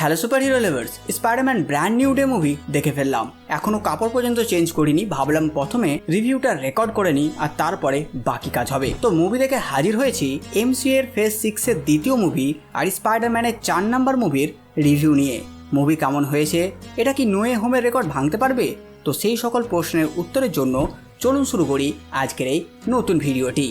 Hello super hero lovers, Spiderman brand new day movie দেখে ফেললাম। এখনো কাপড় পর্যন্ত চেঞ্জ করিনি, ভাবলাম প্রথমে রিভিউটা রেকর্ড করে নিই আর তারপরে বাকি কাজ হবে। তো মুভি দেখে হাজির হয়েছি এমসিইউ এর ফেজ 6 এর দ্বিতীয় মুভি আর স্পাইডারম্যানের 4 নম্বর মুভির রিভিউ নিয়ে। মুভি কেমন হয়েছে, এটা কি নো ওয়ে হোমের রেকর্ড ভাঙতে পারবে? তো সেই সকল প্রশ্নের উত্তরের জন্য চলুন শুরু করি আজকের এই নতুন ভিডিওটি।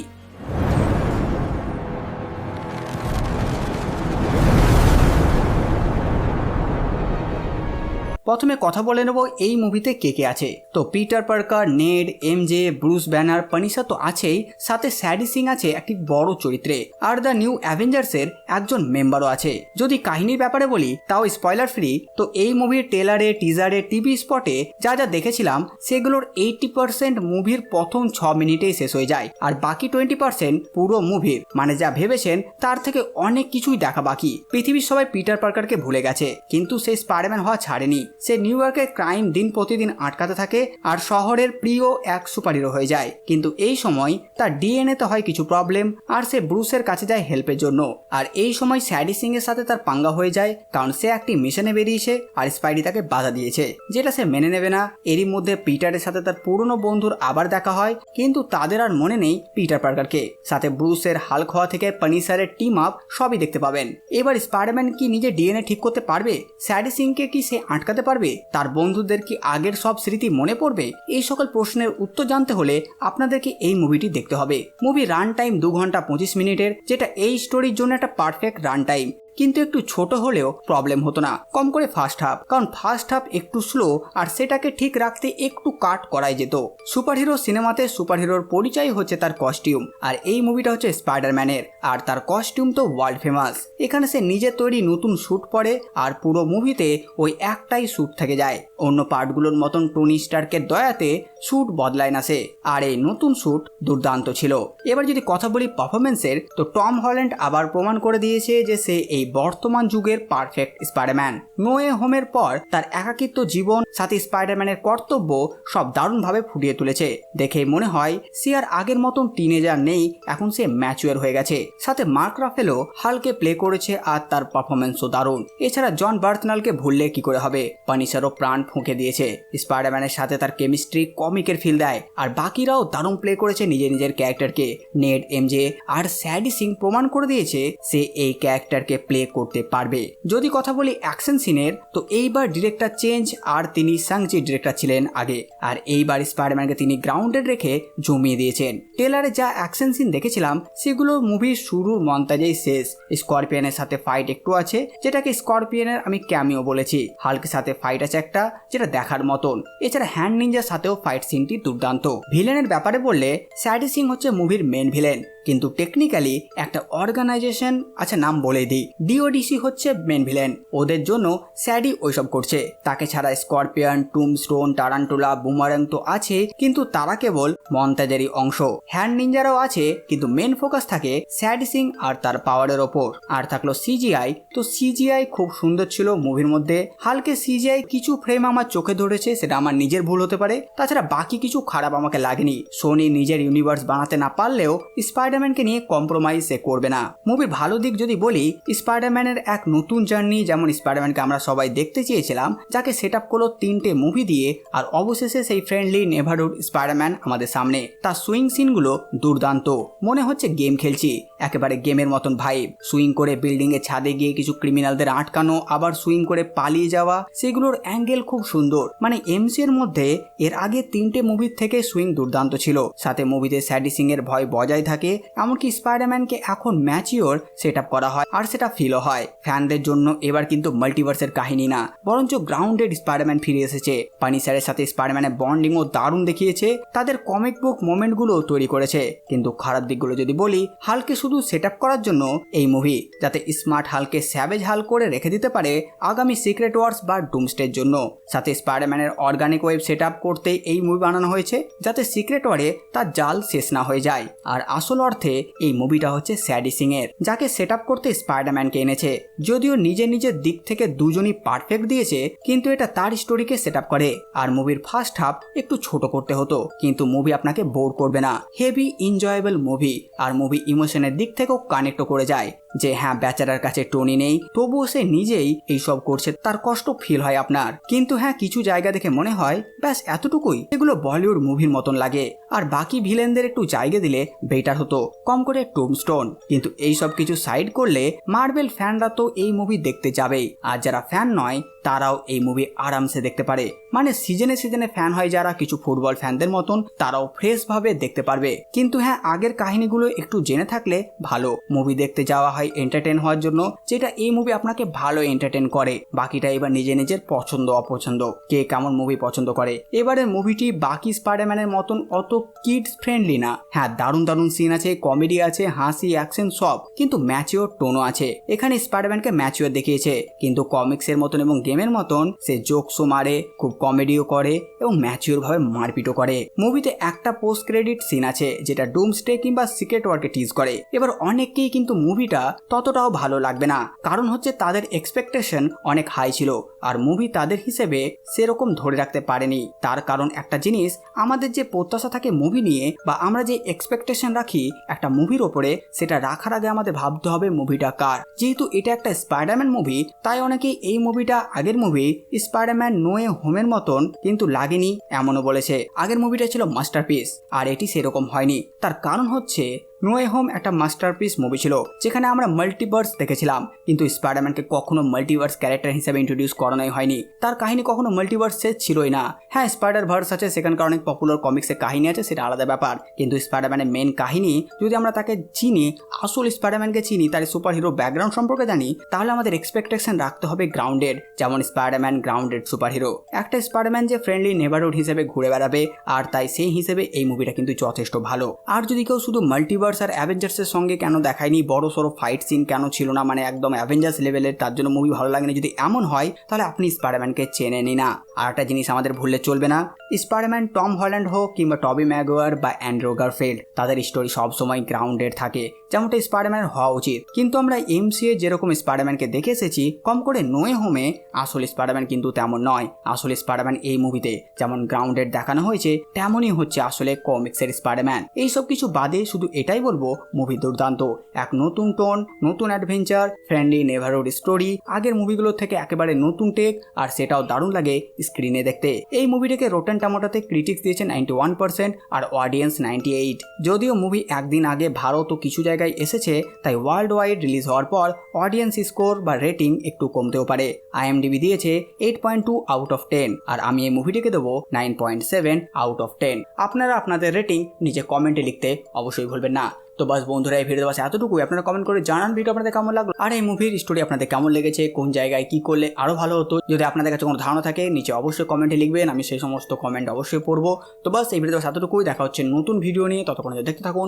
প্রথমে কথা বলে নেব এই মুভিতে কে কে আছে। তো Peter Parker, Ned, MJ, Bruce Banner, Punisher তো আছেই, সাথে স্যাডি সিং আছে একটি বড় চরিত্রে, আর দ্য নিউ অ্যাভেঞ্জার্সের একজন মেম্বারও আছে। যদি কাহিনীর ব্যাপারে বলি তাও স্পয়লার ফ্রি। তো এই মুভির ট্রেলারে, টিজারে, টিভি স্পটে যা যা দেখেছিলাম সেগুলোর 80% মুভির প্রথম 6 মিনিটেই শেষ হয়ে যায়, আর বাকি 20% পুরো মুভির মানে যা ভেবেছেন তার থেকে অনেক কিছুই দেখা বাকি। পৃথিবীর সবাই পিটার পার্কারকে ভুলে গেছে, কিন্তু সেই স্পাইডারম্যান হওয়া ছাড়েনি। সে নিউ ইয়র্কের ক্রাইম দিন প্রতিদিন আটকাতে থাকে আর শহরের প্রিয় এক সুপারহিরো হয়ে যায়। কিন্তু এই সময় তার ডিএনএ তে হয় কিছু প্রবলেম আর সে ব্রুসের কাছে যায় হেল্পের জন্য। আর এই সময় স্যাডি সিং এর সাথে তার পাঙ্গা হয়ে যায়, কারণ সে একটি মিশনে বেরিয়েছে আর স্পাইডি তাকে বাধা দিয়েছে, যেটা সে মেনে নেবে না। এরই মধ্যে পিটারের সাথে তার পুরনো বন্ধুর আবার দেখা হয়, কিন্তু তাদের আর মনে নেই পিটার পার্কারকে। সাথে ব্রুসের হাল্ক হওয়া থেকে পানিশারের টিম আপ সবই দেখতে পাবেন। এবার স্পাইডারম্যান কি নিজের ডিএনএ ঠিক করতে পারবে? স্যাডি সিংকে কি সে আটকাতে পারবে? তার বন্ধুদের কি আগের সব স্মৃতি মনে পড়বে? এই সকল প্রশ্নের উত্তর জানতে হলে আপনাদেরকে এই মুভিটি দেখতে হবে। মুভি রান টাইম 2 ঘন্টা 25 মিনিটের, যেটা এই স্টোরির জন্য একটা পারফেক্ট রান টাইম। কিন্তু একটু ছোট হলেও প্রবলেম হতো না, কম করে ফার্স্ট হাফ, কারণ ফার্স্ট হাফ একটু স্লো আর সেটাকে ঠিক রাখতে একটু কাট করাই যেত। সুপারহিরো সিনেমাতে সুপারহিরোর পরিচয় হচ্ছে তার কস্টিউম, আর এই মুভিটা হচ্ছে স্পাইডারম্যানের, আর তার কস্টিউম তো ওয়ার্ল্ড ফেমাস। এখানে সে নিজের তৈরি নতুন স্যুট পরে আর পুরো মুভিতে ওই একটাই স্যুট থেকে যায়। অন্য পার্টগুলোর মতন টনি স্টার্কের দয়াতে স্যুট বদলায় না সে, আর এই নতুন স্যুট দুর্দান্ত ছিল। এবার যদি কথা বলি পারফরমেন্সের, তো টম হল্যান্ড আবার প্রমাণ করে দিয়েছে যে সে এই বর্তমান যুগের পারফেক্ট স্পাইডারম্যান। নো ওয়ে হোমের পর তার একাকিত্ব জীবন, সাথে স্পাইডারম্যানের কর্তব্য সব দারুণভাবে ফুটিয়ে তুলেছে। দেখে মনে হয় সে আর আগের মতন টিনেজার নেই, এখন সে ম্যাচুয়ার হয়ে গেছে। সাথে মার্ক রাফেলো হালকে প্লে করেছে আর তার পারফরমেন্সও দারুণ। এছাড়া জন বার্থনালকে ভুললে কি করে হবে, পানিশারও প্রাণ ফুঁকে দিয়েছে। স্পাইডারম্যানের সাথে তার কেমিস্ট্রি কমিকের ফিল দেয়, আর বাকিরাও দারুণ প্লে করেছে নিজের নিজের ক্যারেক্টারকে। নেড, এমজে আর স্যাডি সিং প্রমাণ করে দিয়েছে সে এই ক্যারেক্টারকে প্লে করতে পারবে। যদি কথা বলি অ্যাকশন সিনের, তো এইবার ডিরেক্টর চেঞ্জ, আর তিনি সাংচি ডিরেক্টর ছিলেন আগে, আর এইবার স্পাইডারম্যানকে তিনি গ্রাউন্ডেড রেখে জমিয়ে দিয়েছেন। ট্রেলারে যা অ্যাকশন সিন দেখেছিলাম সেগুলো মুভির শুরুর মন্তাজেই শেষ। স্করপিয়নের সাথে ফাইট একটু আছে, যেটাকে স্করপিয়নের আমি ক্যামিও বলেছি। হাল্কের সাথে ফাইট আছে একটা, যেটা দেখার মতন। এছাড়া হ্যান্ড নিনজার সাথেও ফাইট সিনটি দুর্দান্ত। ভিলেনের ব্যাপারে বললে স্যাডি সিং হচ্ছে মুভির মেন ভিলেন, কিন্তু টেকনিক্যালি একটা অর্গানাইজেশন আছে, নাম বলে দিই, ডিওডিসি হচ্ছে মেন ভিলেন। ওদের জন্য স্যাডি ওইসব করছে। তাকে ছাড়া স্করপিয়ন, টুমস্টোন, টারান্টুলা, বুমারাং তো আছে, কিন্তু তারা কেবল মন্তাজেরই অংশ। হ্যান্ড নিনজারাও আছে, কিন্তু মেন ফোকাস থাকে স্যাডি সিং আর তার পাওয়ারের ওপর। আর থাকলো সিজিআই, তো সিজিআই খুব সুন্দর ছিল মুভির মধ্যে। হালকে সিজিআই কিছু ফ্রেম আমার চোখে ধরেছে, সেটা আমার নিজের ভুল হতে পারে, তাছাড়া বাকি কিছু খারাপ আমাকে লাগেনি। সোনি নিজের ইউনিভার্স বানাতে না পারলেও স্পাইডারম্যানকে নিয়ে কম্প্রোমাইজ সে করবে না। মুভির ভালো দিক যদি বলি, স্পাইডারম্যানের এক নতুন জার্নি, যেমন স্পাইডারম্যানকে আমরা সবাই দেখতে চেয়েছিলাম, যাকে সেট আপ করলো 3টে মুভি দিয়ে, আর অবশেষে সেই ফ্রেন্ডলি নেভারহুড স্পাইডারম্যান আমাদের সামনে। তার সুইং সিনগুলো দুর্দান্ত, মনে হচ্ছে গেম খেলছি, একেবারে গেমের মতন ভাইব। সুইং করে বিল্ডিং এর ছাদে গিয়ে কিছু ক্রিমিনালদের আটকানো, আবার সুইং করে পালিয়ে যাওয়া, সেগুলোর অ্যাঙ্গেল খুব সুন্দর। মানে এমসি এর মধ্যে এর আগে 3টে মুভির থেকে সুইং দুর্দান্ত ছিল। সাথে মুভিতে স্যাডি সিং এর ভয় বজায় থাকে, এমনকি স্পাইডারম্যানকে এখন ম্যাচিওর সেট আপ করা হয়, আর সেটা ফিলও হয়। ফ্যানদের জন্য এবার কিন্তু মাল্টিভার্সের কাহিনী না, বরঞ্চ গ্রাউন্ডেড স্পাইডারম্যান ফিরে এসেছে। পানিশারের সাথে স্পাইডারম্যানের বন্ডিংও দারুণ দেখিয়েছে, তাদের কমিক বুক মোমেন্টগুলো তৈরি করেছে। কিন্তু খারাপ দিকগুলো যদি বলি, হালকে শুধু সেট আপ করার জন্য এই মুভি, যাতে স্মার্ট হালকে স্যাভেজ হাল করে রেখে দিতে পারে আগামী সিক্রেট ওয়ার্স বা ডুমস্টের জন্য। সাথে স্পাইডারম্যানের অর্গানিক ওয়েব সেট আপ করতে এই মুভি বানানো হয়েছে, যাতে সিক্রেট ওয়ারে তার জাল শেষ না হয়ে যায়। আর আসল অর্থে এই মুভিটা হচ্ছে স্যাডি সিং এর, যাকে সেট আপ করতে স্পাইডারম্যানকে এনেছে। যদিও নিজের নিজের দিক থেকে দুজনই পারফেক্ট দিয়েছে, কিন্তু এটা তার স্টোরিকে সেট আপ করে। আর মুভির ফার্স্ট হাফ একটু ছোট করতে হতো, কিন্তু মুভি আপনাকে বোর করবে না। হেভি এনজয়েবল মুভি, আর মুভি ইমোশনের দিক থেকেও কানেক্ট করে যায়। যে হ্যাঁ বেচারার কাছে টনি নেই, তবুও সে নিজেই এইসব করছে, তার কষ্ট ফিল হয় আপনার। কিন্তু হ্যাঁ কিছু জায়গা দেখে মনে হয় ব্যাস এতটুকুই, এগুলো বলিউড মুভির মতন লাগে, আর বাকি ভিলেনদের একটু জায়গা দিলে বেটার হতো, কম করে টুমস্টোন। কিন্তু এই সব কিছু সাইড করলে মার্বেল ফ্যানরা তো এই মুভি দেখতে যাবেই, আর যারা ফ্যান নয় তারাও এই মুভি আরামসে দেখতে পারে। মানে সিজনে সিজনে ফ্যান হয় যারা, কিছু ফুটবল ফ্যানদের মতন, তারাও ফ্রেশ ভাবে দেখতে পারবে। কিন্তু হ্যাঁ আগের কাহিনীগুলো একটু জেনে থাকলে ভালো। মুভি দেখতে যাওয়া হয় এন্টারটেন হওয়ার জন্য, যেটা এই মুভি আপনাকে ভালো এন্টারটেন করে। বাকিটা এবার নিজে নিজের পছন্দ অপছন্দ, কে কেমন মুভি পছন্দ করে। এবারের মুভিটি বাকি স্পাইডারম্যানের মতন অত কিডস ফ্রেন্ডলি না। হ্যাঁ দারুণ দারুণ সিন আছে, কমেডি আছে, হাসি অ্যাকশন সব, কিন্তু ম্যাচিওর টোনও আছে। এখানে স্পাইডারম্যানকে ম্যাচিওর দেখিয়েছে, কিন্তু কমিক্সের মতন এবং গেমের মতন সে জোকসও মারে, খুব কমেডিও করে এবং ম্যাচিওর ভাবে মারপিটও করে। মুভিতে একটা পোস্ট ক্রেডিট সিন আছে যেটা ডুমসডে কিংবা সিক্রেট ওয়ারকে টিজ করে। এবার অনেককেই কিন্তু মুভিটা ততটাও ভালো লাগবে না, কারণ হচ্ছে তাদের এক্সপেকটেশন অনেক হাই ছিল, আর মুভি তাদের হিসেবে সেরকম ধরে রাখতে পারেনি। তার কারণ একটা জিনিস, আমাদের যে প্রত্যাশা থাকে মুভি নিয়ে, বা আমরা যে এক্সপেকটেশন রাখি একটা মুভির ওপরে, সেটা রাখার আগে আমাদের ভাবতে হবে মুভিটা কার। যেহেতু এটা একটা স্পাইডারম্যান মুভি, তাই অনেকেই এই মুভিটা আগের মুভি স্পাইডারম্যান নো ওয়ে হোমের মতন কিন্তু লাগেনি এমনও বলেছে। আগের মুভিটা ছিল মাস্টারপিস, আর এটি সেরকম হয়নি। তার কারণ হচ্ছে নো ওয়ে হোম একটা মাস্টারপিস মুভি ছিল, যেখানে আমরা মাল্টিভার্স দেখেছিলাম, কিন্তু স্পাইডারম্যানকে কখনো মাল্টিভার্স ক্যারেক্টার হিসেবে ইন্ট্রোডিউস করানোই হয়নি। তার কাহিনী কখনো মাল্টিভার্সে ছিলই না। হ্যাঁ স্পাইডার ভার্স আছে, সেখানকার অনেক পপুলার কমিক্সের কাহিনী আছে, সেটা আলাদা ব্যাপার, কিন্তু স্পাইডারম্যানের মেন কাহিনী যদি আমরা তাকে চিনি, আসল স্পাইডারম্যানকে চিনি, তার সুপার হিরো ব্যাকগ্রাউন্ড সম্পর্কে জানি, তাহলে আমাদের এক্সপেকটেশন রাখতে হবে গ্রাউন্ডেড। যেমন স্পাইডারম্যান গ্রাউন্ডেড সুপার হিরো, একটা স্পাইডারম্যান যে ফ্রেন্ডলি নেবারহুড হিসেবে ঘুরে বেড়াবে, আর তাই সেই হিসেবে এই মুভিটা কিন্তু যথেষ্ট ভালো। আর যদি কেউ শুধু মাল্টিভার্স আর অ্যাভেঞ্জার্সের সঙ্গে কেন দেখায়নি, বড় সড়ো ফাইট সিন কেন ছিল না, মানে একদম অ্যাভেঞ্জার্স লেভেলের, তার জন্য মুভি ভালো লাগেনি, যদি এমন হয় তাহলে আপনি স্পাইডারম্যানকে চেনেনই না। আর একটা জিনিস আমাদের ভুললে চলবে না, স্পাইডারম্যান টম হল্যান্ড হোক কিংবা টবি ম্যাগুয়ার বা অ্যান্ড্রু গারফিল্ড, তাদের স্টোরি সবসময় গ্রাউন্ডেড থাকে, যেমনটা স্পাইডারম্যান হওয়া উচিত। কিন্তু আমরা এমসিএ যেরকম স্পাইডারম্যানকে দেখে এসেছি, কম করে নো ওয়ে হোমে আসল স্পাইডারম্যান কিন্তু তেমন নয়। আসল স্পাইডারম্যান এই মুভিতে যেমন গ্রাউন্ডেড দেখানো হয়েছে, তেমনই হচ্ছে আসলে কমিক্সের স্পাইডারম্যান। এইসব কিছু বাদে শুধু এটাই বলবো, মুভি দুর্দান্ত, এক নতুন টোন, নতুন অ্যাডভেঞ্চার, ফ্রেন্ডলি নেভারহুড স্টোরি, আগের মুভিগুলোর থেকে একেবারে নতুন টেক, আর সেটাও দারুণ লাগে স্ক্রিনে দেখতে। এই মুভিটাকে রোটেন টমেটোতে ক্রিটিক্স দিয়েছে 91% আর অডিয়েন্স 98। যদিও মুভি একদিন আগে ভারত ও কিছু জায়গায় এসেছে, তাই ওয়ার্ল্ড ওয়াইড রিলিজ হওয়ার পর অডিয়েন্স স্কোর বা রেটিং একটু কমতেও পারে। IMDb দিয়েছে 8.2 আউট অফ 10, আর আমি এই মুভিটিকে দেবো 9.7 আউট অফ 10। আপনারা আপনাদের রেটিং নিচে কমেন্টে লিখতে অবশ্যই ভুলবেন না। তো বাস বন্ধুরা, এই ভিডিও বাস এতটুকুই। আপনারা কমেন্ট করে জানান ভিডিও আপনাদের কেমন লাগলো, আর এই মুভির স্টোরি আপনাদের কেমন লেগেছে, কোন জায়গায় কি করলে আরো ভালো হতো। যদি আপনাদের কাছে কোনো ধারণা থাকে নিচে অবশ্যই কমেন্টে লিখবেন, আমি সেই সমস্ত কমেন্ট অবশ্যই পড়বো। তো বাস এই ভিডিও বাস এতটুকুই, দেখা হচ্ছে নতুন ভিডিও নিয়ে। ততক্ষণ দেখতে থাকুন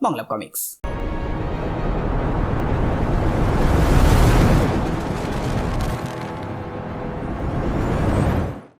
বাংলা কমিক্স।